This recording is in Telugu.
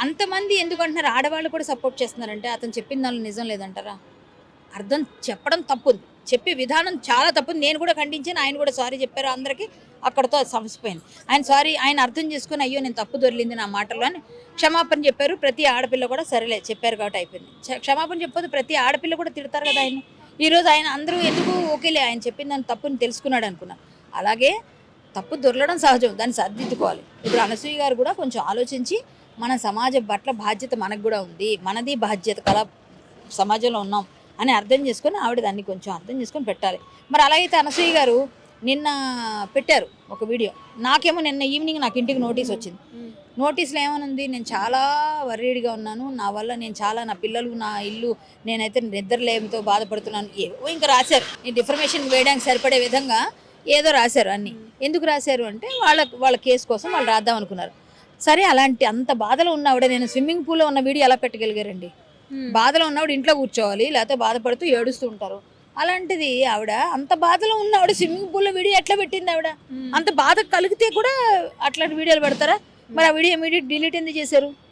అంతమంది ఎందుకంటున్నారు ఆడవాళ్ళు కూడా సపోర్ట్ చేస్తున్నారంటే అతను చెప్పిన దానిలో నిజం లేదంటారా? అర్థం చెప్పడం తప్పుంది. చెప్పే విధానం చాలా తప్పుంది. నేను కూడా ఖండించాను. ఆయన కూడా సారీ చెప్పారు అందరికీ. అక్కడితో అది సమసిపోయింది. ఆయన అర్థం చేసుకొని అయ్యో నేను తప్పు దొర్లింది నా మాటల్లో అని క్షమాపణ చెప్పారు. ప్రతి ఆడపిల్ల కూడా సరేలే చెప్పారు కాబట్టి అయిపోయింది. క్షమాపణ చెప్పొద్దు ప్రతి ఆడపిల్ల కూడా తిడతారు కదా ఆయన్ని. ఈరోజు ఆయన అందరూ ఎందుకు ఓకేలే ఆయన చెప్పిన దాని తప్పుని తెలుసుకున్నాడు అనుకున్నాను. అలాగే తప్పు దొరలడం సహజం. దాన్ని సర్దిద్దుకోవాలి. ఇప్పుడు అనసూయ గారు కూడా కొంచెం ఆలోచించి మన సమాజం పట్ల బాధ్యత మనకు కూడా ఉంది. మనది బాధ్యత కల సమాజంలో ఉన్నాం అని అర్థం చేసుకొని ఆవిడ దాన్ని కొంచెం అర్థం చేసుకొని పెట్టాలి. మరి అలాగైతే అనసూయ గారు నిన్న పెట్టారు ఒక వీడియో. నాకేమో నిన్న ఈవినింగ్ నాకు ఇంటికి నోటీస్ వచ్చింది. నోటీసులో ఏమనుంది, నేను చాలా వర్రీడ్గా ఉన్నాను, నా వల్ల నేను చాలా నా పిల్లలు నా ఇల్లు నేనైతే నిద్రలేమితో బాధపడుతున్నాను ఏవో ఇంకా రాశారు. ఈ డిఫర్మేషన్ వేయడానికి సరిపడే విధంగా ఏదో రాశారు అన్నీ. ఎందుకు రాశారు అంటే వాళ్ళ కేసు కోసం వాళ్ళు రాద్దాం అనుకున్నారు. సరే అలాంటి అంత బాధలో ఉన్నవాడే నేను స్విమ్మింగ్ పూల్లో ఉన్న వీడియో ఎలా పెట్టగలిగారండి? బాధలో ఉన్నవాడు ఇంట్లో కూర్చోవాలి, లేకపోతే బాధపడుతూ ఏడుస్తూ ఉంటారు. అలాంటిది ఆవిడ అంత బాధలో ఉన్న ఆవిడ స్విమ్మింగ్ పూల్లో వీడియో ఎట్లా పెట్టింది? ఆవిడ అంత బాధ కలిగితే కూడా అట్లాంటి వీడియోలు పెడతారా? మరి ఆ వీడియో ఇమీడియట్ డిలీట్ ఎందుకు చేశారు?